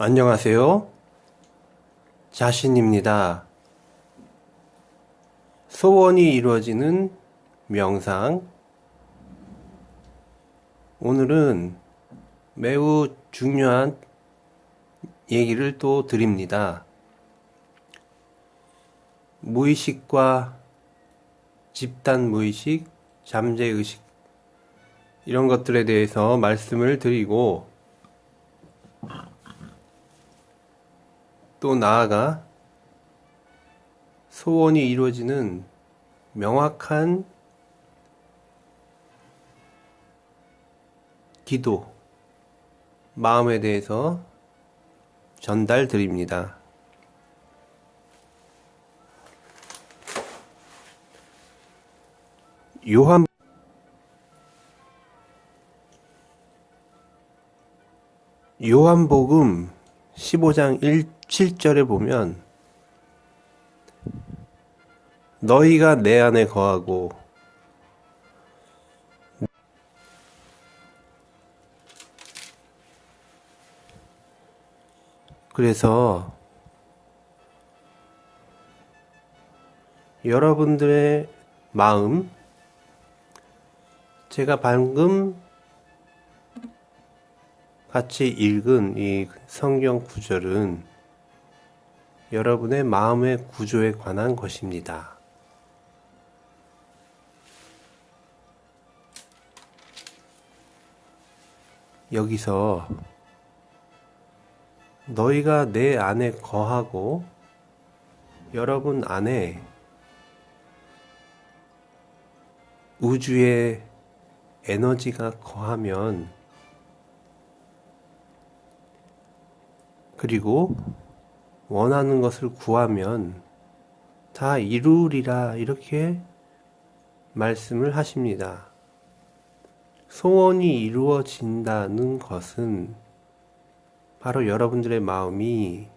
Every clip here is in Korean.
안녕하세요. 자신입니다. 소원이 이루어지는 명상. 오늘은 매우 중요한 얘기를 또 드립니다. 무의식과 집단 무의식, 잠재의식, 이런 것들에 대해서 말씀을 드리고, 또 나아가 소원이 이루어지는 명확한 기도, 마음에 대해서 전달 드립니다. 요한복음 15장 7절에 보면 너희가 내 안에 거하고 그래서 여러분들의 마음, 제가 방금 같이 읽은 이 성경 구절은 여러분의 마음의 구조에 관한 것입니다. 여기서 너희가 내 안에 거하고 여러분 안에 우주의 에너지가 거하면, 그리고 원하는 것을 구하면 다 이루리라, 이렇게 말씀을 하십니다. 소원이 이루어진다는 것은 바로 여러분들의 마음이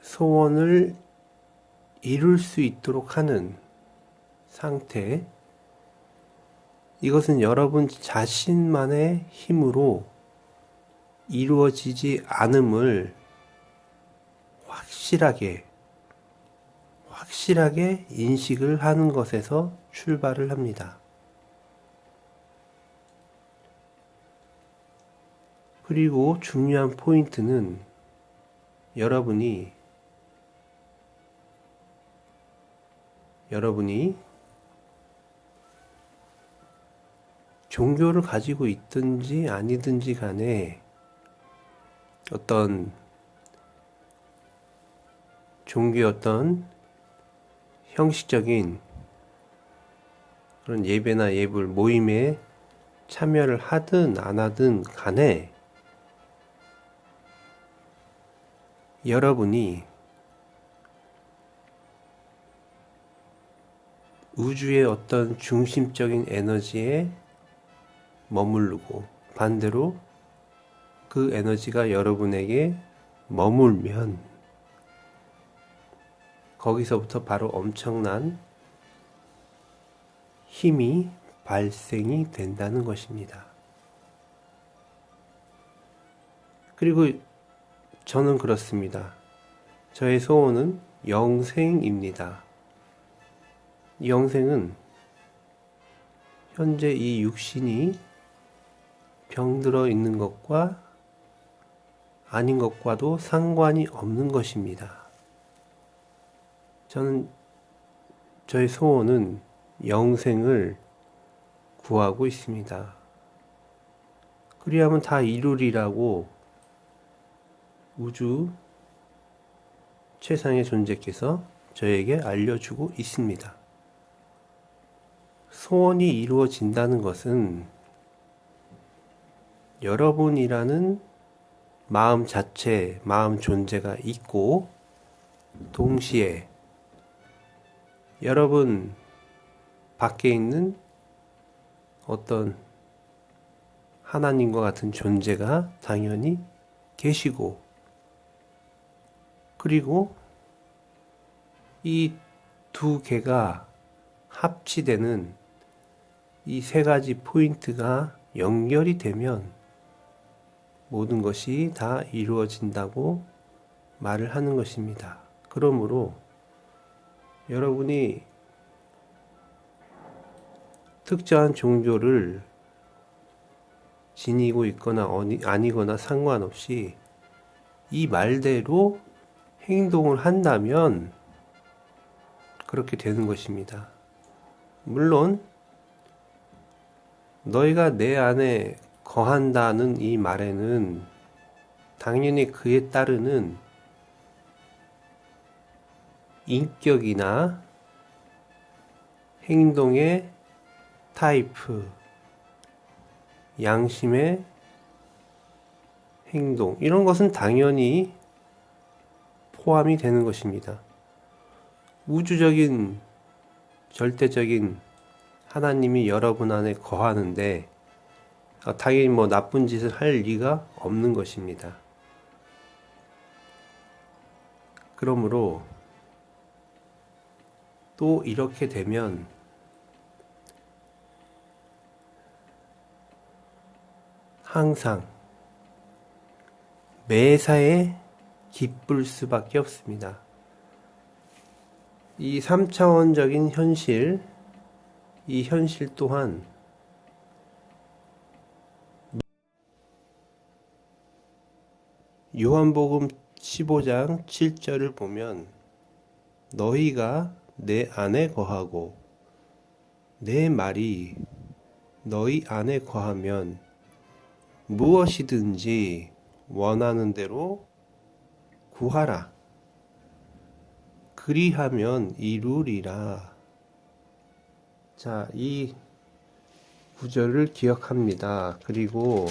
소원을 이룰 수 있도록 하는 상태, 이것은 여러분 자신만의 힘으로 이루어지지 않음을 확실하게 인식을 하는 것에서 출발을 합니다. 그리고 중요한 포인트는 여러분이 종교를 가지고 있든지 아니든지 간에 어떤 종교의 어떤 형식적인 그런 예배나 예불 모임에 참여를 하든 안 하든 간에 여러분이 우주의 어떤 중심적인 에너지에 머무르고, 반대로 그 에너지가 여러분에게 머물면 거기서부터 바로 엄청난 힘이 발생이 된다는 것입니다. 그리고 저는 그렇습니다. 저의 소원은 영생입니다. 이 영생은 현재 이 육신이 병들어 있는 것과 아닌 것과도 상관이 없는 것입니다. 저의 소원은 영생을 구하고 있습니다. 그리하면 다 이루리라고 우주 최상의 존재께서 저에게 알려주고 있습니다. 소원이 이루어진다는 것은 여러분이라는 마음 자체, 마음 존재가 있고, 동시에 여러분 밖에 있는 어떤 하나님과 같은 존재가 당연히 계시고, 그리고 이 두 개가 합치되는 이 세 가지 포인트가 연결이 되면 모든 것이 다 이루어진다고 말을 하는 것입니다. 그러므로 여러분이 특정한 종교를 지니고 있거나 아니거나 상관없이 이 말대로 행동을 한다면 그렇게 되는 것입니다. 물론 너희가 내 안에 거한다는 이 말에는 당연히 그에 따르는 인격이나 행동의 타입, 양심의 행동, 이런 것은 당연히 포함이 되는 것입니다. 우주적인 절대적인 하나님이 여러분 안에 거하는데 당연히 뭐 나쁜 짓을 할 리가 없는 것입니다. 그러므로 또 이렇게 되면 항상 매사에 기쁠 수밖에 없습니다. 이 3차원적인 현실, 이 현실 또한 요한복음 15장 7절을 보면 너희가 내 안에 거하고 내 말이 너희 안에 거하면 무엇이든지 원하는 대로 구하라. 그리하면 이루리라. 자, 이 구절을 기억합니다. 그리고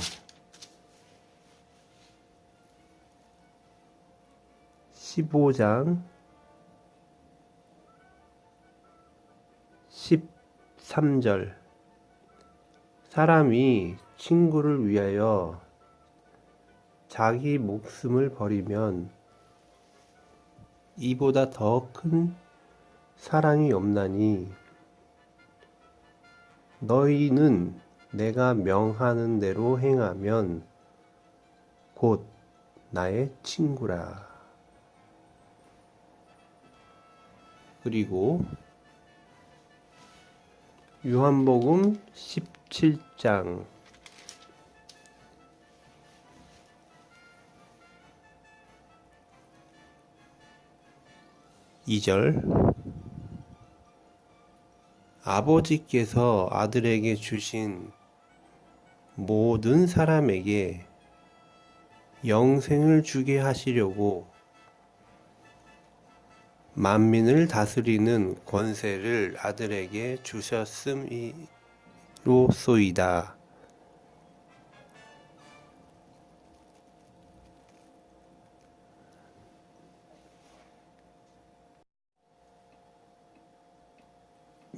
15장 13절 사람이 친구를 위하여 자기 목숨을 버리면 이보다 더 큰 사랑이 없나니 너희는 내가 명하는 대로 행하면 곧 나의 친구라. 그리고 요한복음 17장 2절 아버지께서 아들에게 주신 모든 사람에게 영생을 주게 하시려고 만민을 다스리는 권세를 아들에게 주셨음이로소이다.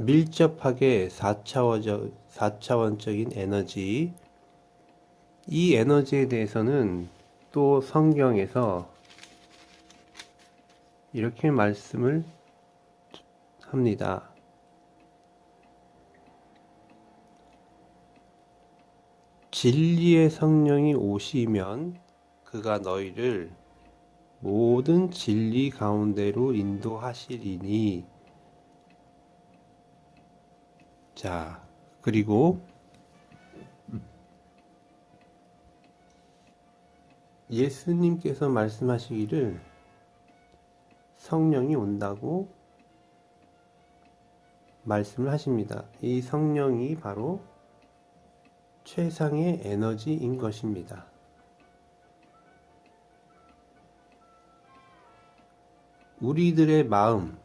밀접하게 4차원적인 에너지, 이 에너지에 대해서는 또 성경에서 이렇게 말씀을 합니다. 진리의 성령이 오시면 그가 너희를 모든 진리 가운데로 인도하시리니. 자, 그리고 예수님께서 말씀하시기를 성령이 온다고 말씀을 하십니다. 이 성령이 바로 최상의 에너지인 것입니다. 우리들의 마음,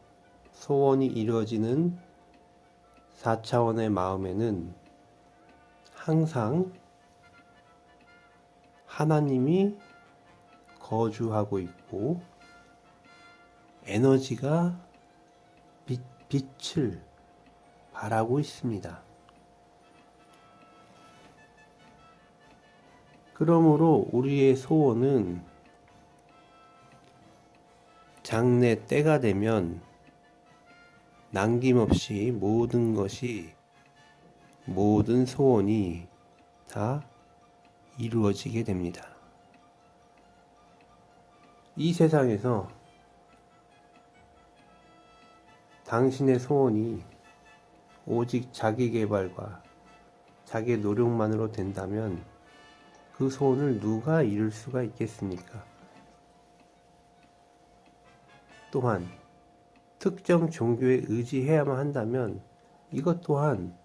소원이 이루어지는 4차원의 마음에는 항상 하나님이 거주하고 있고 에너지가 빛을 발하고 있습니다. 그러므로 우리의 소원은 장래 때가 되면 남김없이 모든 소원이 다 이루어지게 됩니다. 이 세상에서 당신의 소원이 오직 자기 개발과 자기의 노력만으로 된다면 그 소원을 누가 이룰 수가 있겠습니까? 또한 특정 종교에 의지해야만 한다면 이것 또한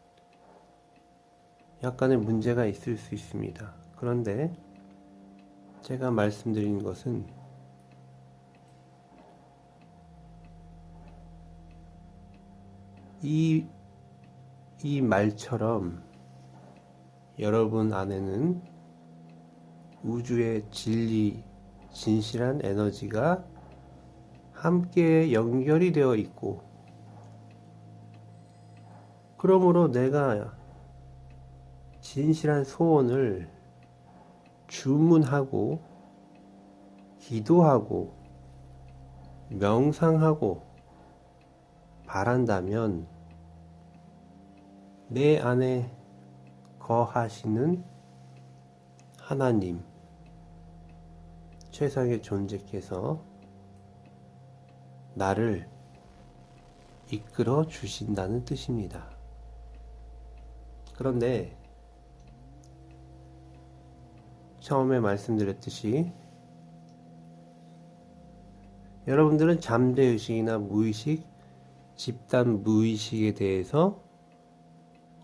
약간의 문제가 있을 수 있습니다. 그런데 제가 말씀드린 것은 이 말처럼 여러분 안에는 우주의 진리, 진실한 에너지가 함께 연결이 되어 있고, 그러므로 내가 진실한 소원을 주문하고 기도하고 명상하고 바란다면 내 안에 거하시는 하나님, 최상의 존재께서 나를 이끌어 주신다는 뜻입니다. 그런데 처음에 말씀드렸듯이 여러분들은 잠재의식이나 무의식, 집단 무의식에 대해서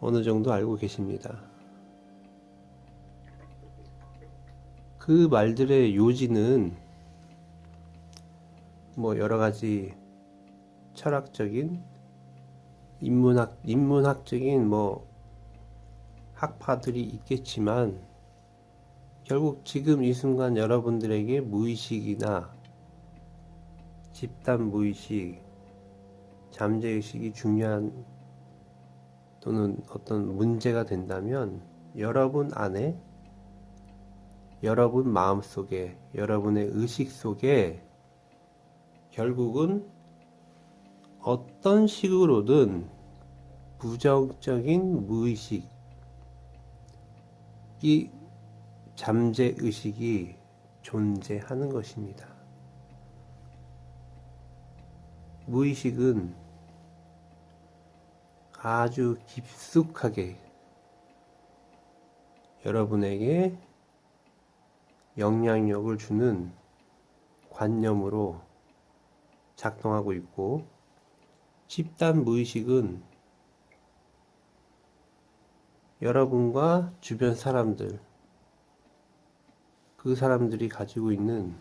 어느 정도 알고 계십니다. 그 말들의 요지는 여러 가지 철학적인, 인문학적인 학파들이 있겠지만, 결국 지금 이 순간 여러분들에게 무의식이나 집단 무의식, 잠재의식이 중요한 또는 어떤 문제가 된다면 여러분 안에, 여러분 마음속에, 여러분의 의식 속에 결국은 어떤 식으로든 부정적인 무의식이, 잠재의식이 존재하는 것입니다. 무의식은 아주 깊숙하게 여러분에게 영향력을 주는 관념으로 작동하고 있고, 집단 무의식은 여러분과 주변 사람들, 그 사람들이 가지고 있는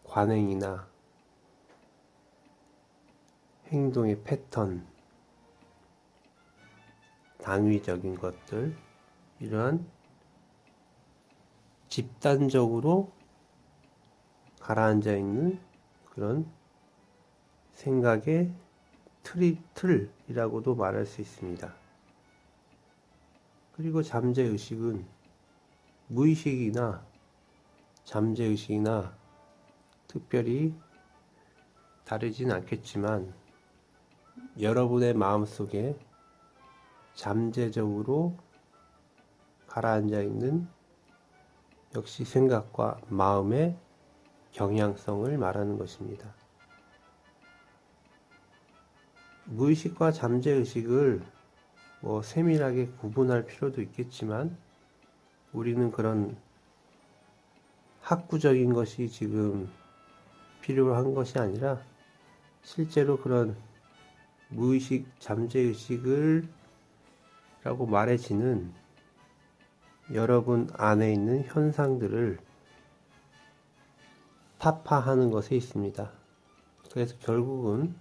관행이나 행동의 패턴, 당위적인 것들, 이러한 집단적으로 가라앉아 있는 그런 생각의 틀이라고도 말할 수 있습니다. 그리고 잠재의식은 무의식이나 잠재의식이나 특별히 다르진 않겠지만 여러분의 마음속에 잠재적으로 가라앉아 있는 역시 생각과 마음의 경향성을 말하는 것입니다. 무의식과 잠재의식을 세밀하게 구분할 필요도 있겠지만 우리는 그런 학구적인 것이 지금 필요한 것이 아니라 실제로 그런 무의식, 잠재의식을 라고 말해지는 여러분 안에 있는 현상들을 타파하는 것에 있습니다. 그래서 결국은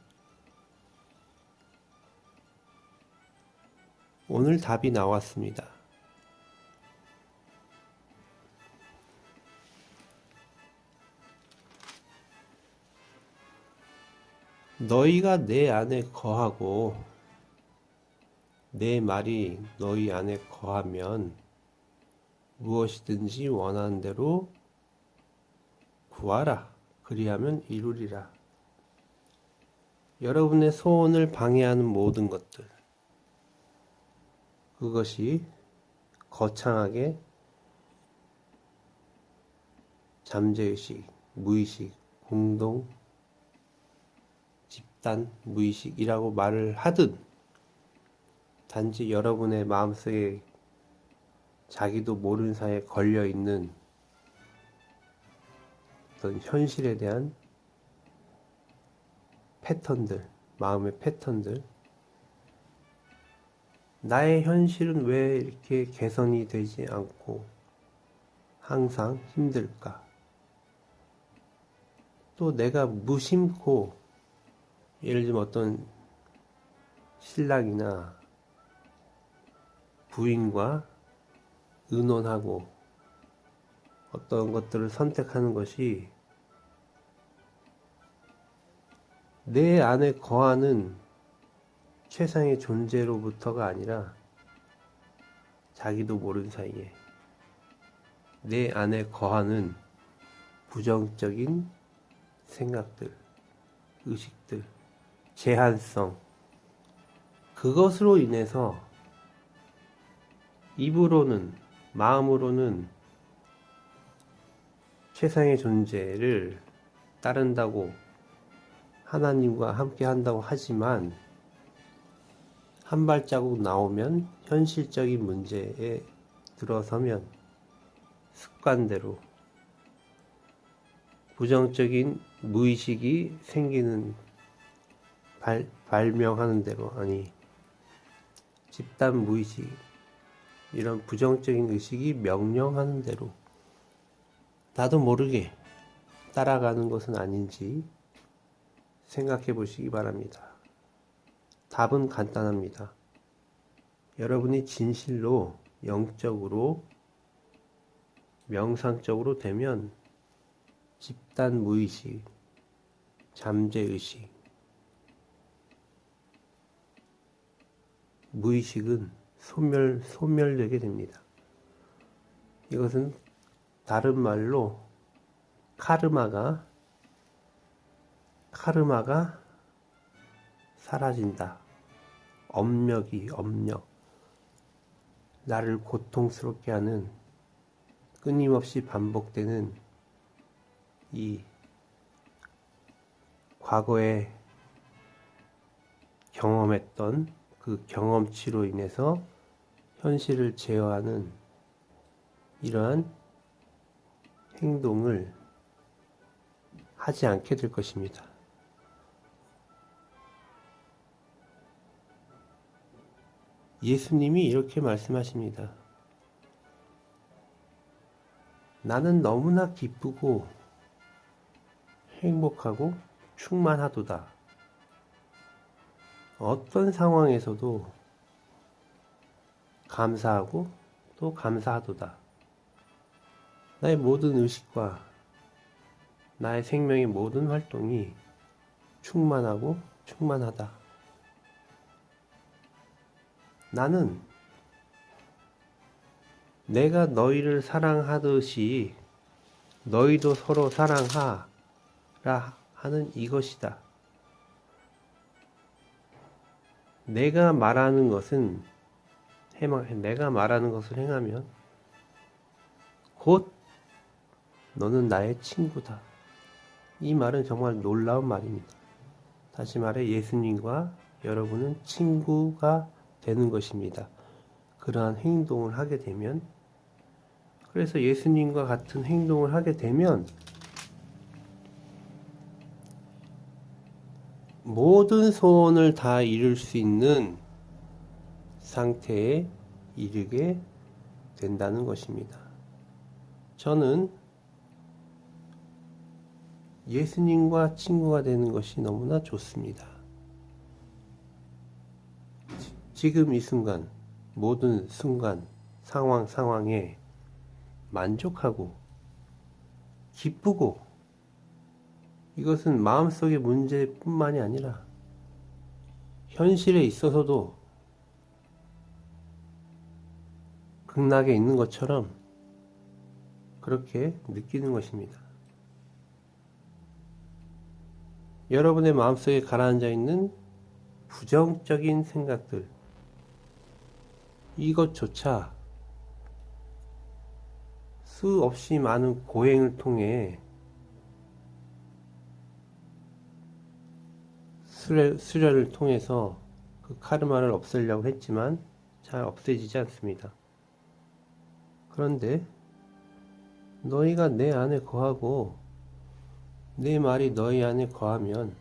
오늘 답이 나왔습니다. 너희가 내 안에 거하고 내 말이 너희 안에 거하면 무엇이든지 원하는 대로 구하라. 그리하면 이루리라. 여러분의 소원을 방해하는 모든 것들, 그것이 거창하게 잠재의식, 무의식, 공동, 집단, 무의식이라고 말을 하든 단지 여러분의 마음속에 자기도 모르는 사이에 걸려있는 어떤 현실에 대한 패턴들, 마음의 패턴들, 나의 현실은 왜 이렇게 개선이 되지 않고 항상 힘들까? 또 내가 무심코, 예를 들면 어떤 신랑이나 부인과 의논하고 어떤 것들을 선택하는 것이 내 안에 거하는 최상의 존재로부터가 아니라 자기도 모르는 사이에 내 안에 거하는 부정적인 생각들, 의식들, 제한성, 그것으로 인해서 입으로는, 마음으로는 최상의 존재를 따른다고, 하나님과 함께 한다고 하지만 한 발자국 나오면 현실적인 문제에 들어서면 습관대로 부정적인 무의식이 생기는, 발명하는 대로, 아니 집단 무의식, 이런 부정적인 의식이 명령하는 대로 나도 모르게 따라가는 것은 아닌지 생각해 보시기 바랍니다. 답은 간단합니다. 여러분이 진실로 영적으로 명상적으로 되면 집단 무의식, 잠재의식, 무의식은 소멸되게 됩니다. 이것은 다른 말로 카르마가 사라진다. 업력, 나를 고통스럽게 하는 끊임없이 반복되는 이 과거에 경험했던 그 경험치로 인해서 현실을 제어하는 이러한 행동을 하지 않게 될 것입니다. 예수님이 이렇게 말씀하십니다. 나는 너무나 기쁘고 행복하고 충만하도다. 어떤 상황에서도 감사하고 또 감사하도다. 나의 모든 의식과 나의 생명의 모든 활동이 충만하고 충만하다. 나는 내가 너희를 사랑하듯이 너희도 서로 사랑하라 하는 이것이다. 내가 말하는 것을 행하면 곧 너는 나의 친구다. 이 말은 정말 놀라운 말입니다. 다시 말해 예수님과 여러분은 친구가 되는 것입니다. 그러한 행동을 하게 되면, 그래서 예수님과 같은 행동을 하게 되면 모든 소원을 다 이룰 수 있는 상태에 이르게 된다는 것입니다. 저는 예수님과 친구가 되는 것이 너무나 좋습니다. 지금 이 순간, 모든 순간, 상황에 만족하고 기쁘고, 이것은 마음속의 문제뿐만이 아니라 현실에 있어서도 극락에 있는 것처럼 그렇게 느끼는 것입니다. 여러분의 마음속에 가라앉아 있는 부정적인 생각들, 이것조차 수없이 많은 고행을 통해 수련을 통해서 그 카르마를 없애려고 했지만 잘 없애지지 않습니다. 그런데 너희가 내 안에 거하고 내 말이 너희 안에 거하면,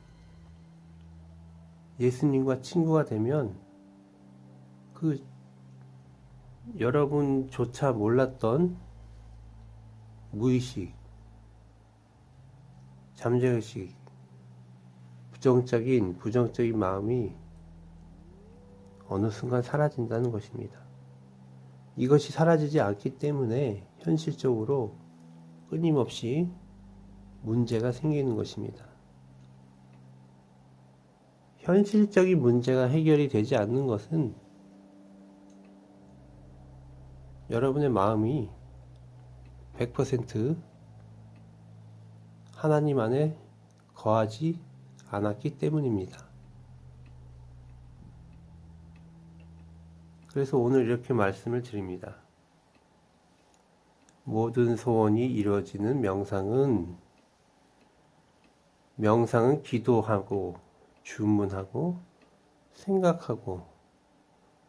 예수님과 친구가 되면 그 여러분조차 몰랐던 무의식, 잠재의식, 부정적인 마음이 어느 순간 사라진다는 것입니다. 이것이 사라지지 않기 때문에 현실적으로 끊임없이 문제가 생기는 것입니다. 현실적인 문제가 해결이 되지 않는 것은 여러분의 마음이 100% 하나님 안에 거하지 않았기 때문입니다. 그래서 오늘 이렇게 말씀을 드립니다. 모든 소원이 이루어지는 명상은 기도하고 주문하고 생각하고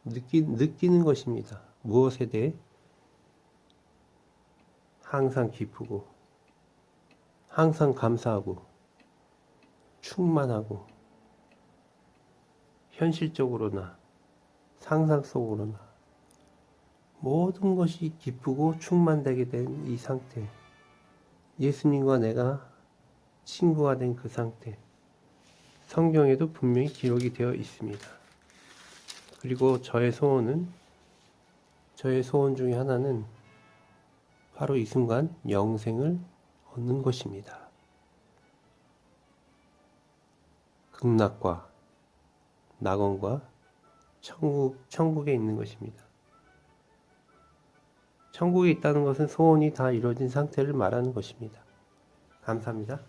느끼는 것입니다. 무엇에 대해? 항상 기쁘고 항상 감사하고 충만하고 현실적으로나 상상 속으로나 모든 것이 기쁘고 충만되게 된 이 상태, 예수님과 내가 친구가 된 그 상태, 성경에도 분명히 기록이 되어 있습니다. 그리고 저의 소원 중에 하나는 바로 이 순간 영생을 얻는 것입니다. 극락과 낙원과 천국에 있는 것입니다. 천국에 있다는 것은 소원이 다 이루어진 상태를 말하는 것입니다. 감사합니다.